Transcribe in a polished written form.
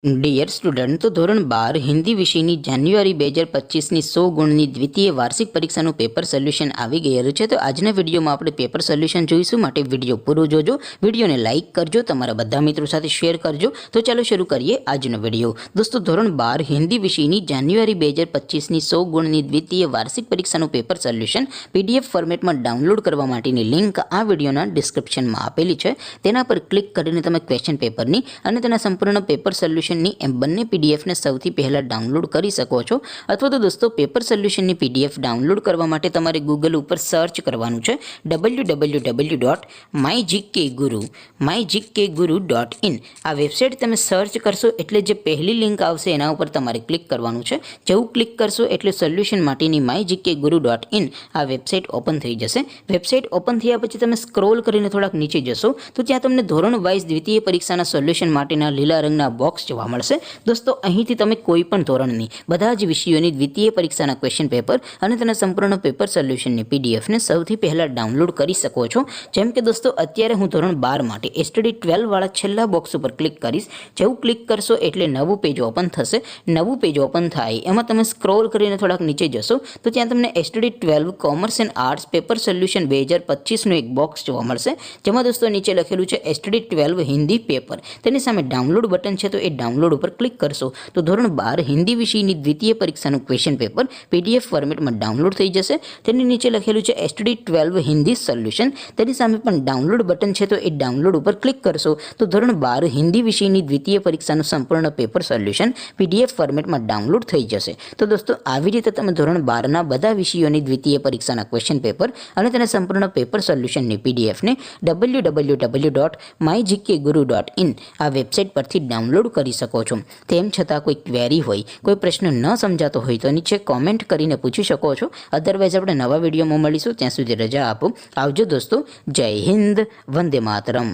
Dear student, તો ધોરણ 12 હિન્દી વિષયની જાન્યુઆરી 2025ની 100 ગુણની દ્વિતીય વાર્ષિક પરીક્ષાનું પેપર સોલ્યુશન આવી ગયેલું છે. તો આજના વિડીયોમાં આપણે પેપર સોલ્યુશન જોઈશું. માટે વિડીયો પૂરો જોજો, વિડીયોને લાઇક કરજો, તમારા બધા મિત્રો સાથે શેર કરજો. તો ચાલો શરૂ કરીએ આજનો વિડીયો. દોસ્તો, ધોરણ 12 હિન્દી વિષયની જાન્યુઆરી 2025ની 100 ગુણની દ્વિતીય વાર્ષિક પરીક્ષાનું પેપર સોલ્યુશન પીડીએફ ફોર્મેટમાં ડાઉનલોડ કરવા માટેની લિંક આ વિડીયોના ડિસ્ક્રિપ્શનમાં આપેલી છે. તેના પર ક્લિક કરીને તમે ક્વેશ્ચન પેપરની અને તેના સંપૂર્ણ પેપર સોલ્યુશન એમ બંને પીડીએફને સૌથી પહેલાં ડાઉનલોડ કરી શકો છો. અથવા તો દોસ્તો, પેપર સોલ્યુશનની પીડીએફ ડાઉનલોડ કરવા માટે તમારે ગૂગલ ઉપર સર્ચ કરવાનું છે www.mygkguru.in. આ વેબસાઇટ તમે સર્ચ કરશો એટલે જે પહેલી લિંક આવશે એના ઉપર તમારે ક્લિક કરવાનું છે. જેવું ક્લિક કરશો એટલે સોલ્યુશન માટેની mygkguru.in આ વેબસાઇટ ઓપન થઈ જશે. વેબસાઇટ ઓપન થયા પછી તમે સ્ક્રોલ કરીને થોડાક નીચે જશો તો ત્યાં તમને ધોરણ વાઇઝ દ્વિતીય પરીક્ષાના સોલ્યુશન માટેના લીલા રંગના બોક્સ જોવા મળશે. દોસ્તો, અહીંથી તમે કોઈ પણ ધોરણની બધા જ વિષયોની દ્વિતીય પરીક્ષાના ક્વેશ્ચન પેપર અને તેના સંપૂર્ણ પેપર સોલ્યુશનની પીડીએફને સૌથી પહેલાં ડાઉનલોડ કરી શકો છો. જેમ કે દોસ્તો, અત્યારે હું ધોરણ 12 માટે એસટીડી 12 વાળા છેલ્લા બોક્સ ઉપર ક્લિક કરીશ. જેવું ક્લિક કરશો એટલે નવું પેજ ઓપન થશે. નવું પેજ ઓપન થાય એમાં તમે સ્ક્રોલ કરીને થોડાક નીચે જશો તો ત્યાં તમને STD 12 commerce and arts paper solution 2025નું એક બોક્સ જોવા મળશે. જેમાં દોસ્તો નીચે લખેલું છે એસટીડી 12 હિન્દી પેપર. તેની સામે ડાઉનલોડ બટન છે, તો એ ડાઉનલોડ ઉપર ક્લિક કરશો તો ધોરણ 12 હિન્દી વિષયની દ્વિતીય પરીક્ષાનું ક્વેશ્ચન પેપર પીડીએફ ફોર્મેટમાં ડાઉનલોડ થઈ જશે. તેની નીચે લખેલું છે એસટીડી 12 હિન્દી સોલ્યુશન. તેની સામે પણ ડાઉનલોડ બટન છે, તો એ ડાઉનલોડ ઉપર ક્લિક કરશો તો ધોરણ 12 હિન્દી વિષયની દ્વિતીય પરીક્ષાનું સંપૂર્ણ પેપર સોલ્યુશન પીડીએફ ફોર્મેટમાં ડાઉનલોડ થઈ જશે. તો દોસ્તો, આવી રીતે તમે ધોરણ 12ના બધા વિષયોની દ્વિતીય પરીક્ષાના ક્વેશ્ચન પેપર અને તેના સંપૂર્ણ પેપર સોલ્યુશનની પીડીએફને www.mygkguru.in આ વેબસાઇટ પરથી ડાઉનલોડ કરી શકો છો. તેમ છતાં કોઈ ક્વેરી હોય, કોઈ પ્રશ્ન ન સમજાતો હોય તો નીચે કોમેન્ટ કરીને પૂછી શકો છો. અધરવાઇઝ આપણે નવા વિડીયોમાં મળીશું. ત્યાં સુધી રજા આપો. આવજો દોસ્તો. જય હિન્દ. વંદે માતરમ.